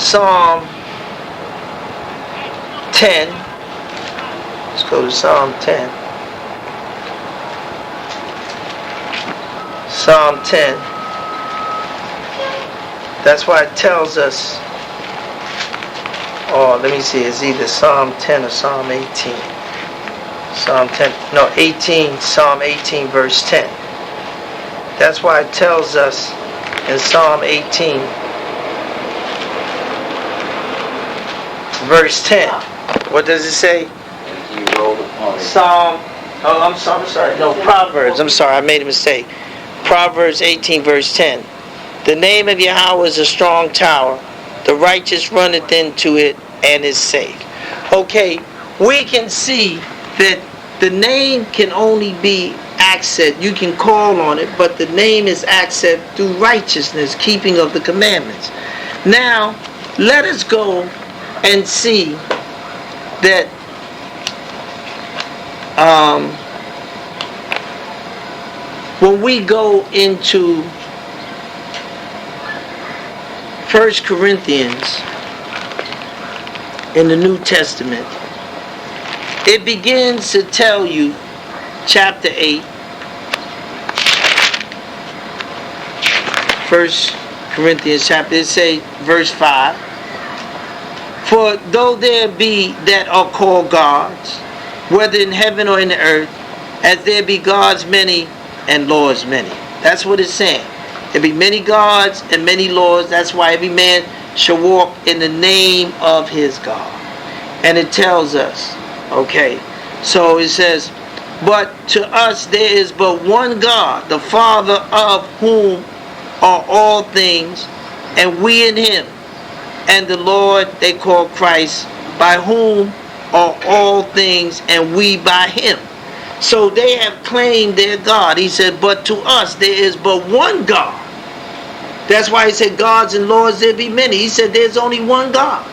Psalm 10. Let's go to Psalm 10. Psalm 10. That's why it tells us, let me see, it's either Psalm 10 or Psalm 18. Psalm 10, no, 18, Psalm 18, verse 10. That's why it tells us in Psalm 18, verse 10. What does it say? Proverbs. I'm sorry, I made a mistake. Proverbs 18, verse 10. The name of Yahweh is a strong tower. The righteous runneth into it and is safe. Okay, we can see that the name can only be accessed. You can call on it, but the name is accessed through righteousness, keeping of the commandments. Now, let us go and see that when we go into 1 Corinthians in the New Testament, it begins to tell you, chapter 8, 1 Corinthians chapter, it say verse 5, for though there be that are called gods, whether in heaven or in the earth, as there be gods many and lords many. That's what it's saying. There be many gods and many lords. That's why every man shall walk in the name of his God. And it tells us, okay, so it says, but to us there is but one God, the Father of whom are all things, and we in him, and the Lord they call Christ, by whom are all things, and we by him. So they have claimed their God. He said, but to us there is but one God. That's why he said, gods and lords there be many. He said, there's only one God.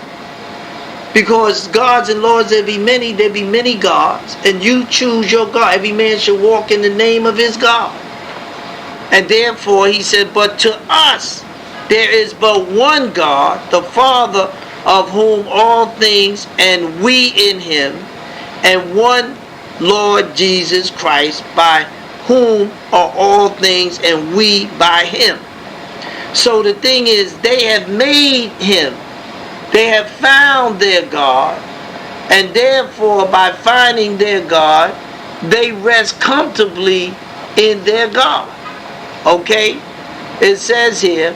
Because gods and lords there be many gods, and you choose your God. Every man should walk in the name of his God. And therefore he said, but to us there is but one God, the Father of whom all things, and we in him, and one Lord Jesus Christ, by whom are all things, and we by him. So the thing is, they have made him. They have found their God, and therefore by finding their God, they rest comfortably in their God. Okay? It says here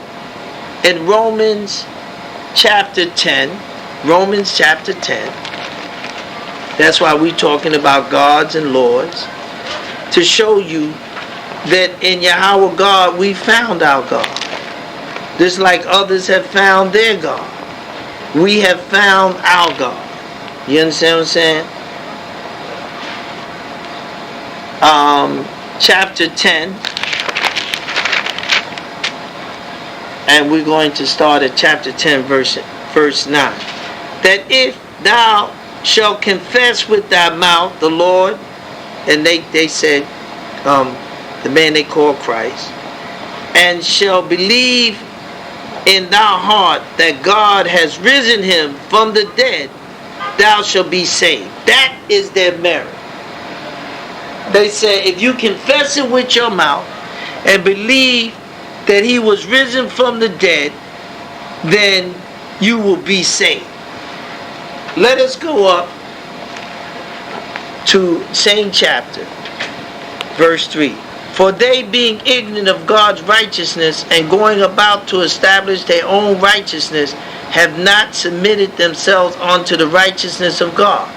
in Romans chapter 10, that's why we're talking about gods and lords, to show you that in Yahweh God we found our God. Just like others have found their God, we have found our God. You understand what I'm saying? Chapter 10, and we're going to start at chapter 10, verse 9. That if thou shalt confess with thy mouth the Lord, and they said, the man they call Christ, and shall believe in thy heart that God has risen him from the dead, thou shalt be saved. That is their merit. They say, if you confess it with your mouth and believe that he was risen from the dead, then you will be saved. Let us go up to same chapter, verse 3. For they, being ignorant of God's righteousness and going about to establish their own righteousness, have not submitted themselves unto the righteousness of God.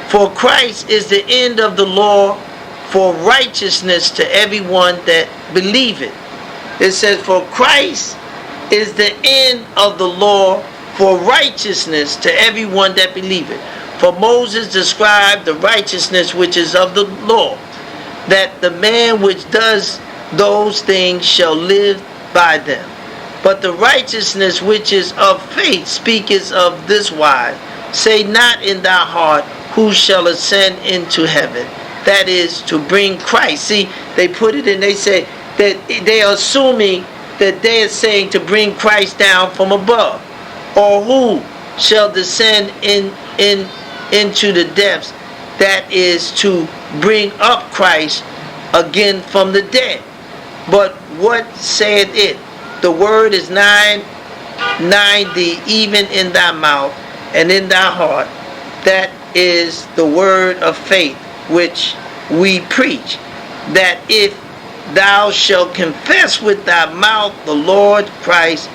For Christ is the end of the law for righteousness to everyone that believeth. It says, for Christ is the end of the law for righteousness to everyone that believeth. For Moses described the righteousness which is of the law, that the man which does those things shall live by them. But the righteousness which is of faith speaketh of this wise, say not in thy heart, who shall ascend into heaven? That is, to bring Christ. See, they put it in, they say that they are assuming that they are saying to bring Christ down from above. Or who shall descend into the depths, that is to bring up Christ again from the dead? But what saith it? The word is nigh thee, even in thy mouth and in thy heart. That is the word of faith which we preach, that if thou shalt confess with thy mouth the Lord Christ,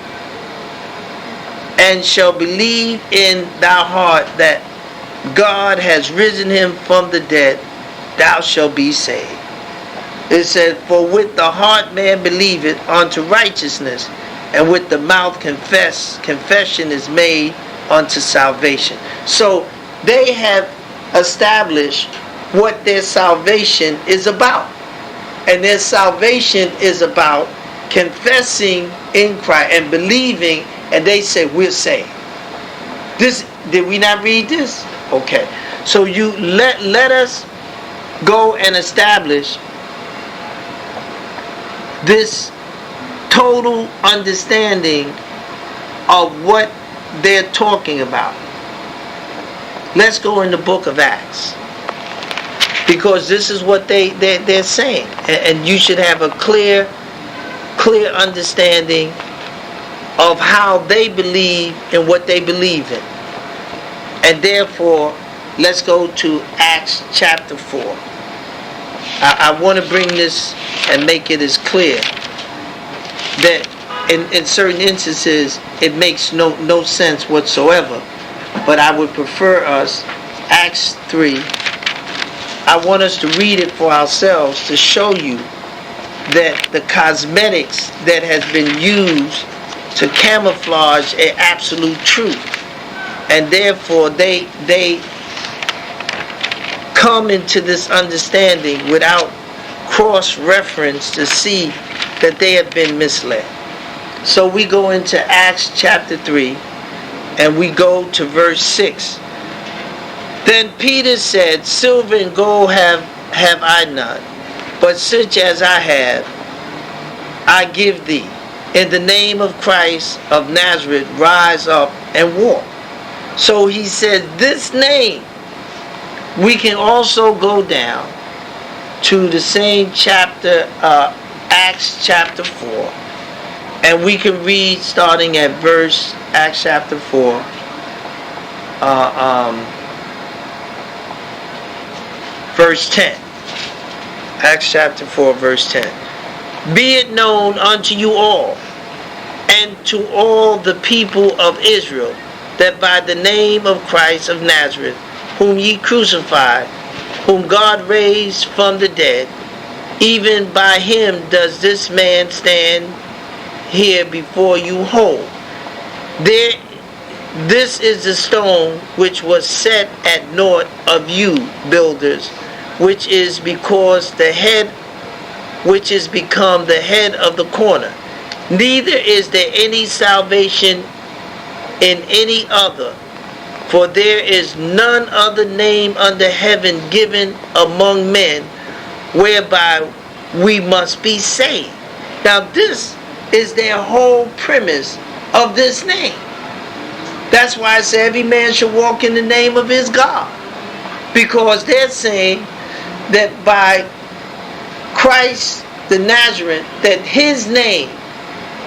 and shall believe in thy heart that God has risen him from the dead, thou shalt be saved. It said, for with the heart man believeth unto righteousness, and with the mouth confession is made unto salvation. So they have established what their salvation is about. And their salvation is about confessing in Christ and believing, and they say we're saved. This, did we not read this? Okay. So you let us go and establish this total understanding of what they're talking about. Let's go in the book of Acts, because this is what they're saying, and you should have a clear understanding of how they believe and what they believe in. And therefore, let's go to Acts chapter 4. I want to bring this and make it as clear that in certain instances it makes no sense whatsoever, but I would prefer us, Acts 3, I want us to read it for ourselves to show you that the cosmetics that has been used to camouflage an absolute truth, and therefore they come into this understanding without cross-reference to see that they have been misled. So we go into Acts chapter 3 and we go to verse 6. Then Peter said, silver and gold have I none, but such as I have, I give thee. In the name of Christ of Nazareth, rise up and walk. So he said, this name, we can also go down to the same chapter, Acts chapter 4, and we can read starting at Acts chapter 4, verse 10. Acts chapter 4, verse 10. Be it known unto you all, and to all the people of Israel, that by the name of Christ of Nazareth, whom ye crucified, whom God raised from the dead, even by him does this man stand here before you whole. This is the stone which was set at naught of you builders, which is because the head, which is become the head of the corner. Neither is there any salvation in any other, for there is none other name under heaven given among men whereby we must be saved. Now this is their whole premise of this name. That's why I say every man should walk in the name of his God, because they're saying that by Christ the Nazarene, that his name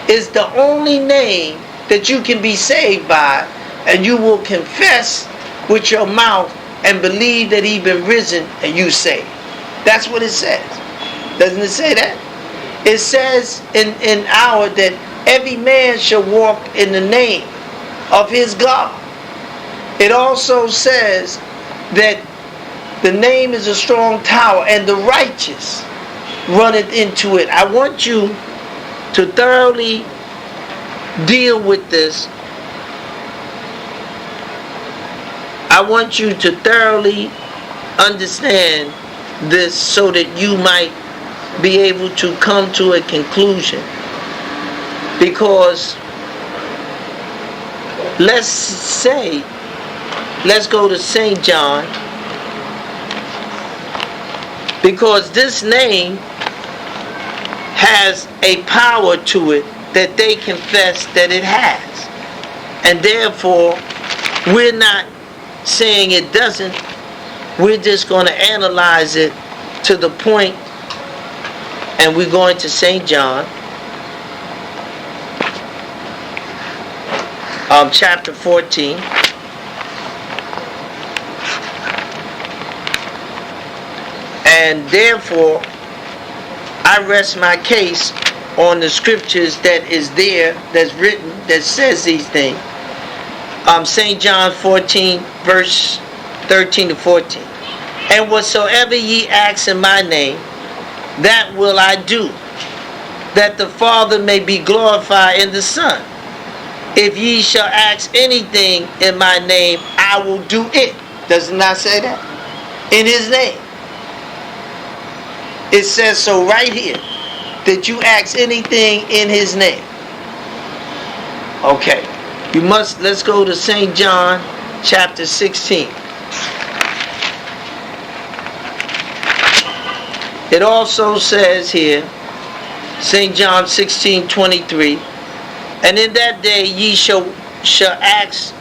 is the only name that you can be saved by, and you will confess with your mouth and believe that he's been risen and you saved. That's what it says. Doesn't it say that? It says in our that every man shall walk in the name of his God. It also says that the name is a strong tower and the righteous runneth into it. I want you to thoroughly deal with this. I want you to thoroughly understand this so that you might be able to come to a conclusion. Because let's go to St. John, because this name has a power to it that they confess that it has. And therefore, we're not saying it doesn't. We're just going to analyze it to the point, and we're going to St. John, chapter 14. And therefore, I rest my case on the scriptures that is there, that's written, that says these things. St. John 14, verse 13 to 14. And whatsoever ye ask in my name, that will I do, that the Father may be glorified in the Son. If ye shall ask anything in my name, I will do it. Does it not say that? In his name. It says so right here, that you ask anything in his name. Okay. Let's go to St. John chapter 16. It also says here, St. John 16:23, and in that day ye shall ask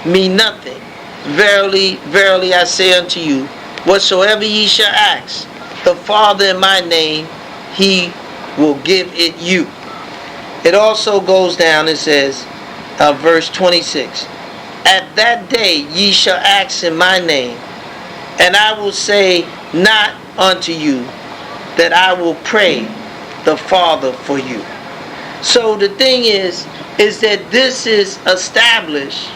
me nothing. Verily, verily I say unto you, whatsoever ye shall ask the Father in my name, he will give it you. It also goes down and says, verse 26, at that day ye shall ask in my name, and I will say not unto you that I will pray the Father for you. So the thing is that this is established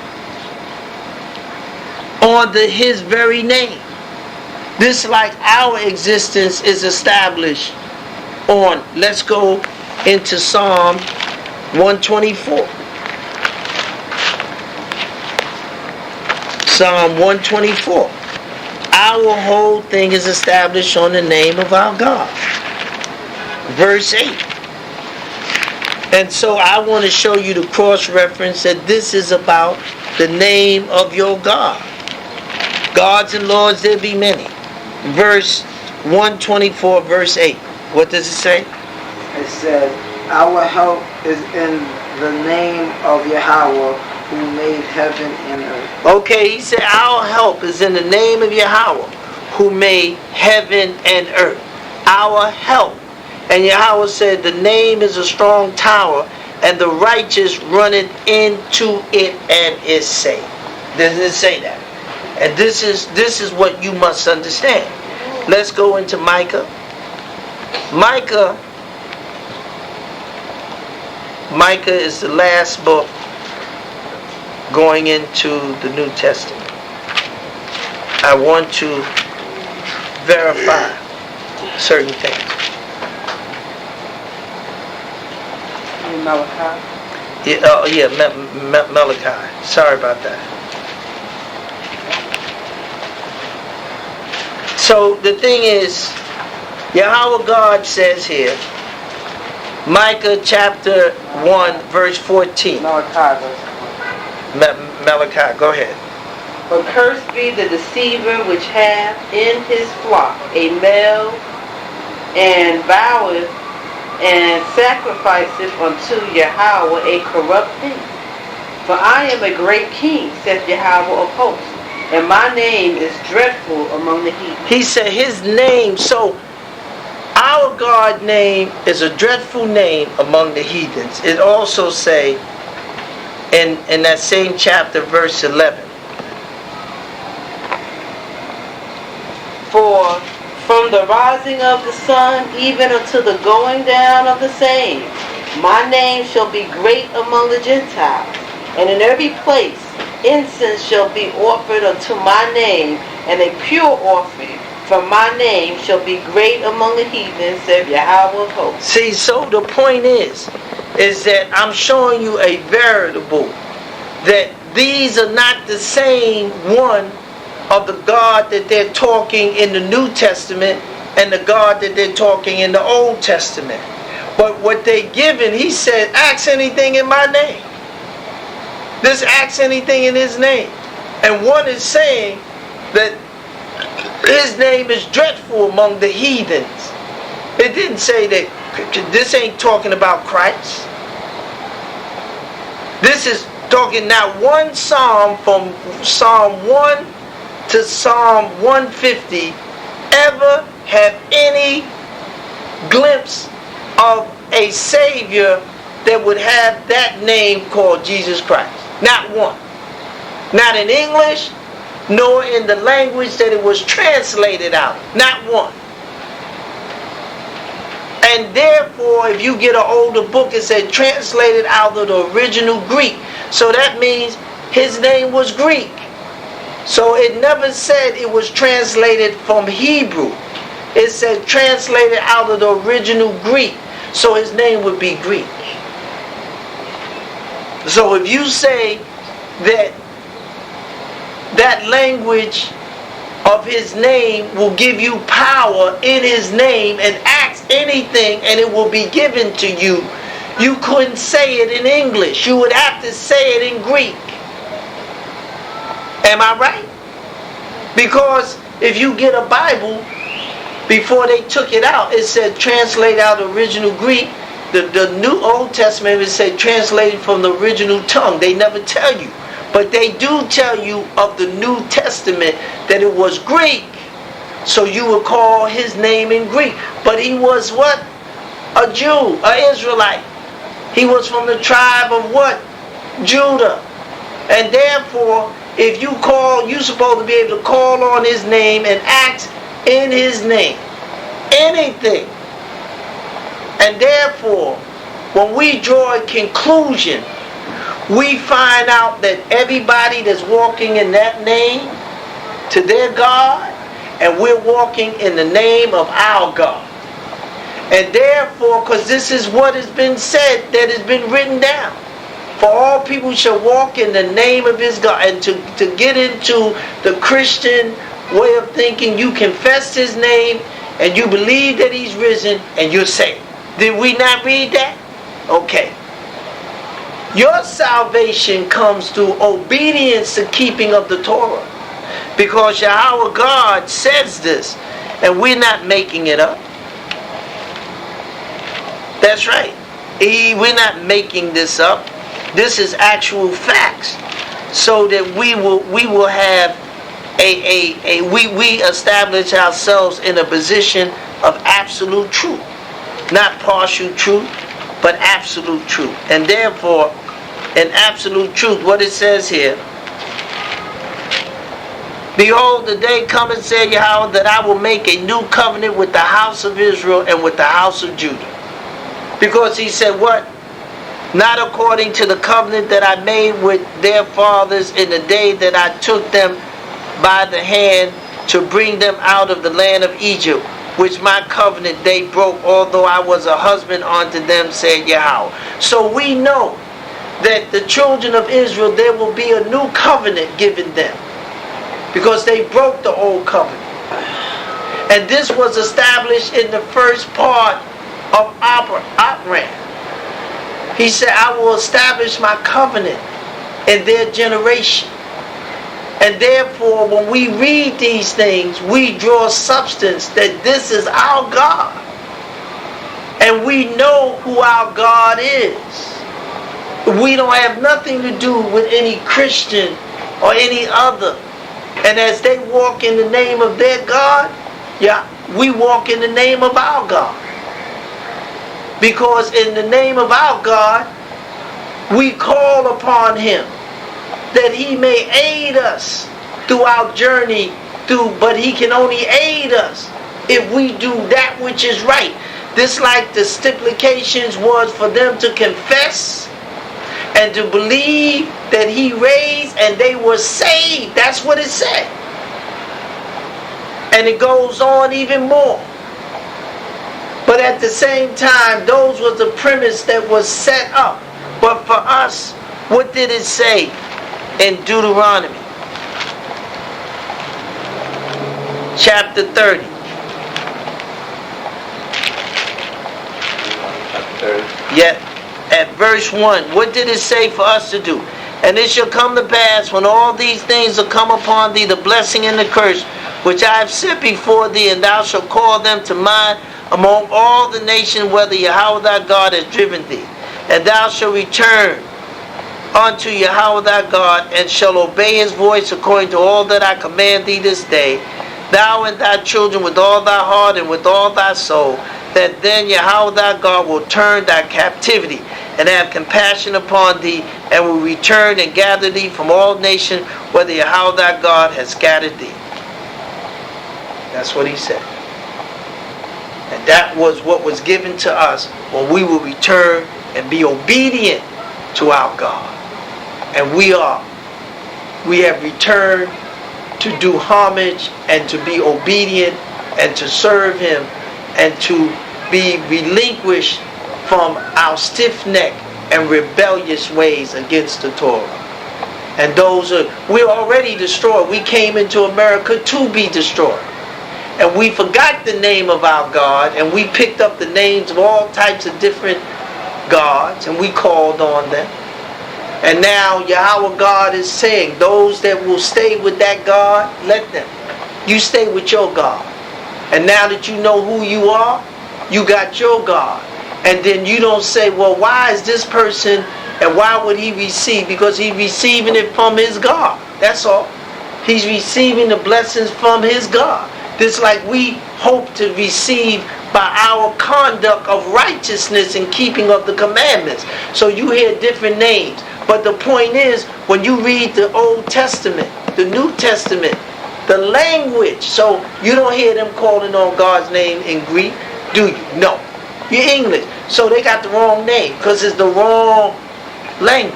on his very name. This, like our existence, is established on, let's go into Psalm 124. Psalm 124. Our whole thing is established on the name of our God. Verse 8. And so I want to show you the cross-reference that this is about the name of your God. Gods and lords there be many. Verse 124, verse 8. What does it say? It said, our help is in the name of Yahweh, who made heaven and earth. Okay, he said our help is in the name of Yahweh, who made heaven and earth. Our help. And Yahweh said the name is a strong tower, and the righteous runneth into it and is saved. Doesn't it say that? And this is what you must understand. Let's go into Micah. Micah is the last book going into the New Testament. I want to verify certain things. Malachi? Yeah, Malachi. Sorry about that. So the thing is, Yahweh God says here, Micah chapter 1, verse 14. Malachi, verse 1. Malachi, go ahead. But cursed be the deceiver which hath in his flock a male, and voweth and sacrificeth unto Yahweh a corrupt thing. For I am a great king, saith Yahweh of hosts, and my name is dreadful among the heathen. He said his name, so our God name is a dreadful name among the heathens. It also say in that same chapter, verse 11. For from the rising of the sun even unto the going down of the same, my name shall be great among the Gentiles, and in every place incense shall be offered unto my name, and a pure offering from my name shall be great among the heathens, saith Yahweh of hosts. See, so the point is that I'm showing you a veritable, that these are not the same one of the God that they're talking in the New Testament and the God that they're talking in the Old Testament. But what they given, he said, ask anything in my name. Just ask anything in his name. And one is saying that his name is dreadful among the heathens. It didn't say that. This ain't talking about Christ. This is Talking not one psalm from Psalm 1 to Psalm 150 ever have any glimpse of a Savior that would have that name called Jesus Christ. Not one. Not in English, nor in the language that it was translated out. Not one. And therefore, if you get an older book, it said translated out of the original Greek. So that means his name was Greek. So it never said it was translated from Hebrew. It said translated out of the original Greek. So his name would be Greek. So if you say that that language of his name will give you power in his name and ask anything and it will be given to you, you couldn't say it in English. You would have to say it in Greek. Am I right? Because if you get a Bible, before they took it out, it said translate out original Greek. The New Old Testament, it said translated from the original tongue. They never tell you. But they do tell you of the New Testament that it was Greek. So you would call his name in Greek. But he was what? A Jew, an Israelite. He was from the tribe of what? Judah. And therefore, if you call, you're supposed to be able to call on his name and act in his name. Anything. And therefore, when we draw a conclusion, we find out that everybody that's walking in that name to their God, and we're walking in the name of our God. And therefore, because this is what has been said, that has been written down. For all people shall walk in the name of his God. And to get into the Christian way of thinking, you confess his name and you believe that he's risen and you're saved. Did we not read that? Okay. Your salvation comes through obedience to keeping of the Torah. Because Yahweh God says this, and we're not making it up. That's right. We're not making this up. This is actual facts. So that we will have we establish ourselves in a position of absolute truth. Not partial truth, but absolute truth. And therefore, in absolute truth, what it says here, behold, the day cometh, said Yahweh, that I will make a new covenant with the house of Israel and with the house of Judah. Because he said what? Not according to the covenant that I made with their fathers in the day that I took them by the hand to bring them out of the land of Egypt, which my covenant they broke, although I was a husband unto them, said Yahweh. So we know that the children of Israel, there will be a new covenant given them, because they broke the old covenant. And this was established in the first part of Abraham. He said, I will establish my covenant in their generation. And therefore, when we read these things, we draw substance that this is our God. And we know who our God is. We don't have nothing to do with any Christian or any other. And as they walk in the name of their God, we walk in the name of our God. Because in the name of our God, we call upon him that he may aid us through our journey but he can only aid us if we do that which is right. This, like the stipulations was for them to confess and to believe that he raised and they were saved. That's what it said. And it goes on even more. But at the same time, those was the premise that was set up. But for us, what did it say in Deuteronomy? Chapter 30. Yet, at verse 1, what did it say for us to do? And it shall come to pass, when all these things are come upon thee, the blessing and the curse, which I have set before thee, and thou shalt call them to mind among all the nations, whether Yahweh thy God has driven thee. And thou shalt return unto Yahweh thy God, and shall obey his voice according to all that I command thee this day, thou and thy children with all thy heart and with all thy soul, that then Yahweh thy God will turn thy captivity and have compassion upon thee, and will return and gather thee from all nations, whether Yahweh thy God has scattered thee. That's what he said. And that was what was given to us when we will return and be obedient to our God. And we are. We have returned to do homage and to be obedient and to serve him and to be relinquished from our stiff-neck and rebellious ways against the Torah. And we're already destroyed. We came into America to be destroyed. And we forgot the name of our God, and we picked up the names of all types of different gods, and we called on them. And now Yahweh God is saying, those that will stay with that God, let them. You stay with your God. And now that you know who you are, you got your God. And then you don't say, well, why is this person, and why would he receive? Because he's receiving it from his God. That's all. He's receiving the blessings from his God. Just like we hope to receive by our conduct of righteousness and keeping of the commandments. So you hear different names. But the point is, when you read the Old Testament, the New Testament, the language, so you don't hear them calling on God's name in Greek, do you? No. You're English. So they got the wrong name because it's the wrong language.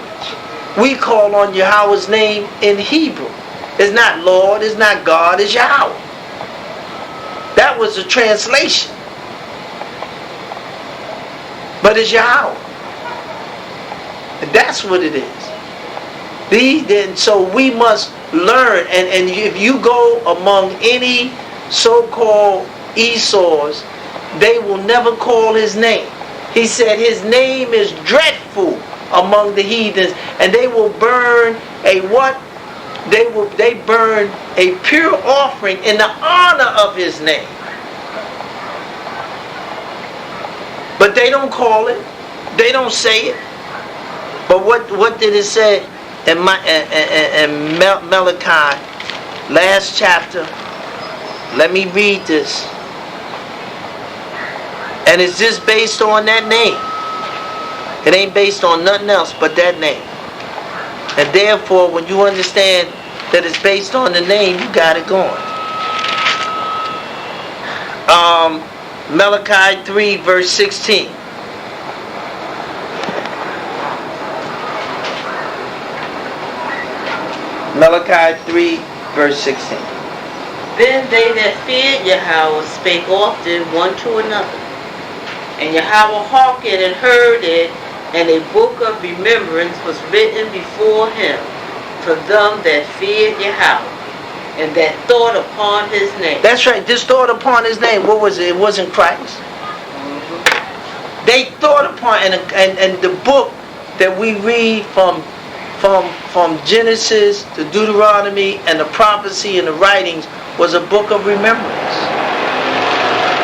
We call on Yahweh's name in Hebrew. It's not Lord, it's not God, it's Yahweh. That was a translation. But it's Yahweh. And that's what it is. So we must learn. And if you go among any so-called Esau's, they will never call his name. He said his name is dreadful among the heathens, and they will burn a what? They burn a pure offering in the honor of his name. But they don't call it. They don't say it. But what did it say in Malachi, last chapter? Let me read this. And it's just based on that name. It ain't based on nothing else but that name. And therefore, when you understand that it's based on the name, you got it going. Malachi 3, verse 16. Malachi 3, verse 16. Then they that feared Yahweh spake often one to another. And Yahweh hearkened and heard it, and a book of remembrance was written before him for them that feared Yahweh, and that thought upon his name. That's right, this thought upon his name. What was it? It wasn't Christ. Mm-hmm. They thought upon, and the book that we read from Genesis to Deuteronomy and the prophecy and the writings was a book of remembrance.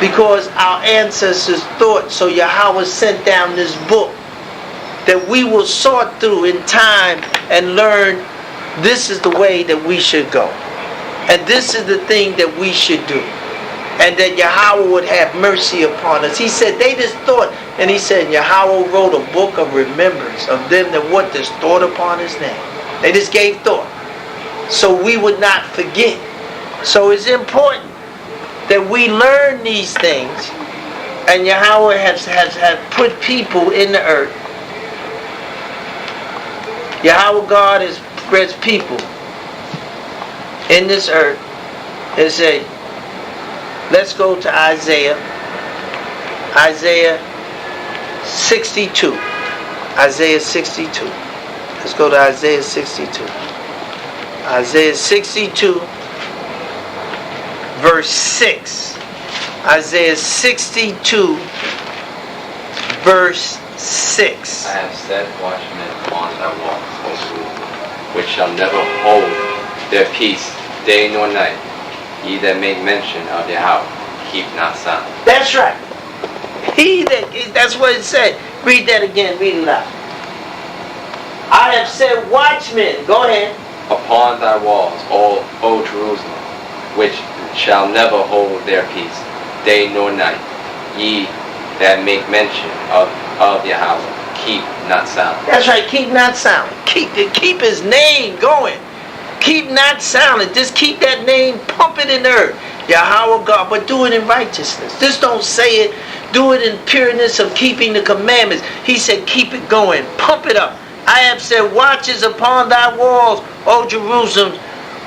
Because our ancestors thought, so Yahweh sent down this book that we will sort through in time and learn this is the way that we should go. And this is the thing that we should do. And that Yahweh would have mercy upon us. He said, they just thought, and he said, Yahweh wrote a book of remembrance of them that what just thought upon his name. They just gave thought. So we would not forget. So it's important that we learn these things. And Yahweh has put people in the earth. Yahweh God has spread people in this earth. And say, let's go to Isaiah 62. Isaiah 62. Let's go to Isaiah 62. Isaiah 62, verse 6. Isaiah 62, verse 6. I have set watchmen on thy walls, O Jerusalem, which shall never hold their peace day nor night. Ye that make mention of Yahweh, keep not silent. That's right. That's what it said. Read that again. Read it loud. I have set watchmen. Go ahead. Upon thy walls, O Jerusalem, which shall never hold their peace, day nor night. Ye that make mention of Yahweh, keep not silent. That's right, keep not silent. Keep his name going. Keep not silent. Just keep that name pumping in the earth. Yahweh God, but do it in righteousness. Just don't say it. Do it in pureness of keeping the commandments. He said, keep it going. Pump it up. I have set watches upon thy walls, O Jerusalem,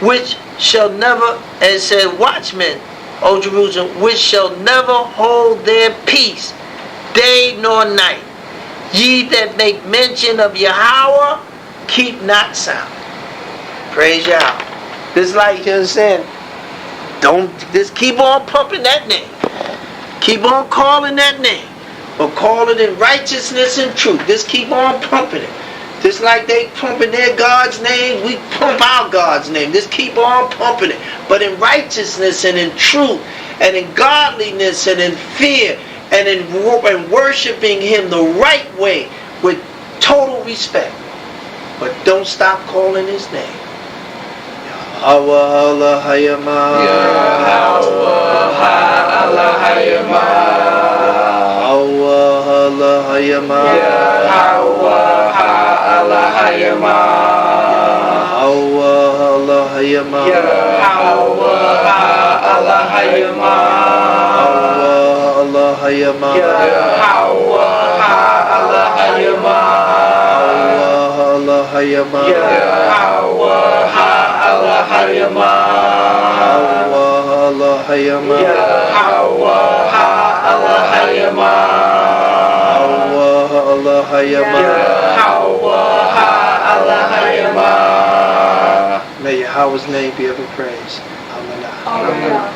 which shall never, and said, watchmen, O Jerusalem, which shall never hold their peace, day nor night. Ye that make mention of Yahweh, keep not silent. Praise Yahweh. Just like you said, don't just keep on pumping that name. Keep on calling that name. But call it in righteousness and truth. Just keep on pumping it. Just like they pumping their God's name, we pump our God's name. Just keep on pumping it. But in righteousness and in truth and in godliness and in fear and in worshiping Him the right way with total respect. But don't stop calling His name. Yahweh Elohayama. Yahweh Elohayama. Yahweh Elohayama. Yahweh Elohayama. Yahweh Elohayama. Yahweh Elohayama. Elohayama. Yahweh Elohayama. Elohayama. Yahweh Elohayama. Elohayama. Yahweh Elohayama. Elohayama. Yahweh Elohayama. May Yahweh's name be ever praised. Amen.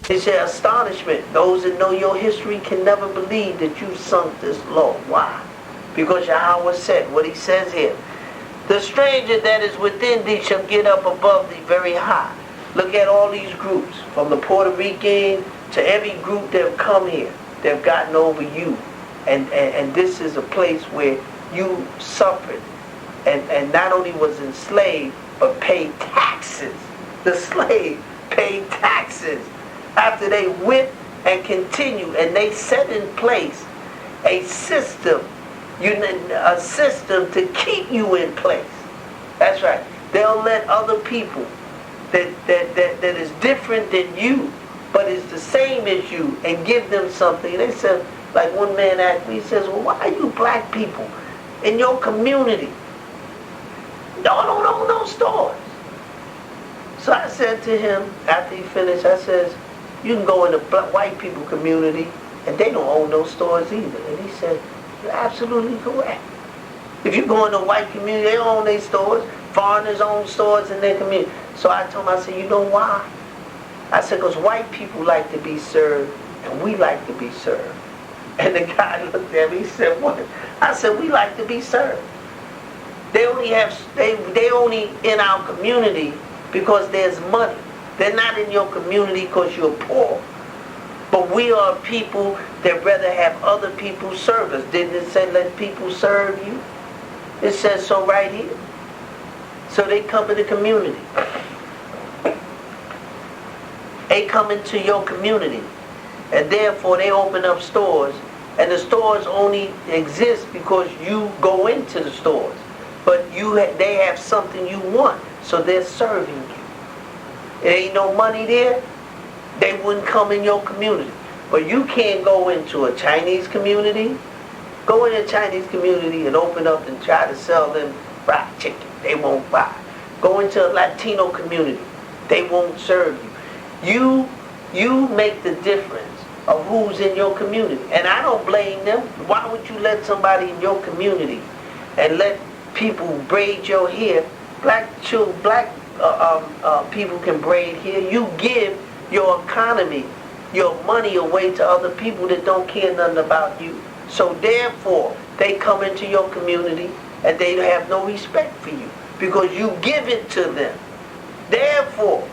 They say astonishment. Those that know your history can never believe that you sunk this low. Why? Because Yahweh said what He says here. The stranger that is within thee shall get up above thee very high. Look at all these groups, from the Puerto Rican to every group that have come here. They've gotten over you. And this is a place where you suffered. And not only was enslaved, but paid taxes. The slave paid taxes. After they went and continued, and they set in place a system to keep you in place. That's right. They'll let other people that is different than you, but is the same as you, and give them something. They said, like one man asked me, he says, well, why are you black people in your community don't own no stores? So I said to him, after he finished, I says, you can go in the white people community and they don't own no stores either. And he said, you're absolutely correct. If you go in the white community, they own their stores. Foreigners own stores in their community. So I told him, I said, you know why? I said, because white people like to be served and we like to be served. And the guy looked at me, he said, what? I said, we like to be served. They only in our community because there's money. They're not in your community because you're poor. But we are people that rather have other people serve us. Didn't it say let people serve you? It says so right here. So they come in the community. They come into your community. And therefore they open up stores. And the stores only exist because you go into the stores. But they have something you want. So they're serving you. There ain't no money there, they wouldn't come in your community. But you can't go into a Chinese community, go in a Chinese community and open up and try to sell them fried chicken. They won't buy. Go into a Latino community, they won't serve you. You make the difference of who's in your community. And I don't blame them. Why would you let somebody in your community and let people braid your hair? Black people can braid hair. You give your economy, your money away to other people that don't care nothing about you. So therefore, they come into your community and they have no respect for you because you give it to them. Therefore,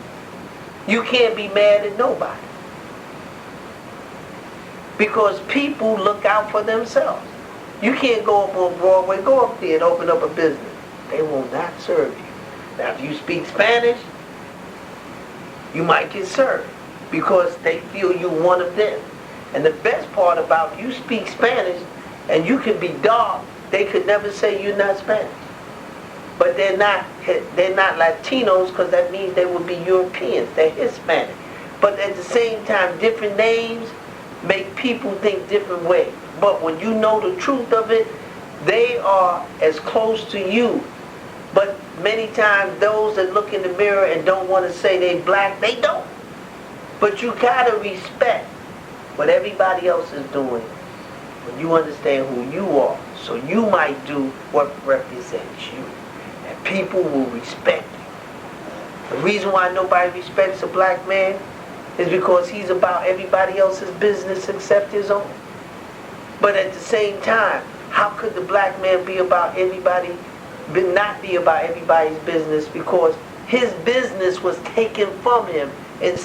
you can't be mad at nobody. Because people look out for themselves. You can't go up on Broadway, go up there and open up a business. They will not serve you. Now, if you speak Spanish, you might get served because they feel you're one of them. And the best part about you speak Spanish and you can be dark, they could never say you're not Spanish. But they're not Latinos because that means they would be Europeans. They're Hispanic. But at the same time, different names make people think different ways. But when you know the truth of it, they are as close to you. But many times those that look in the mirror and don't want to say they black, they don't. But you gotta respect what everybody else is doing when you understand who you are. So you might do what represents you. And people will respect you. The reason why nobody respects a black man is because he's about everybody else's business except his own. But at the same time, how could the black man be about everybody, but not be about everybody's business? Because his business was taken from him and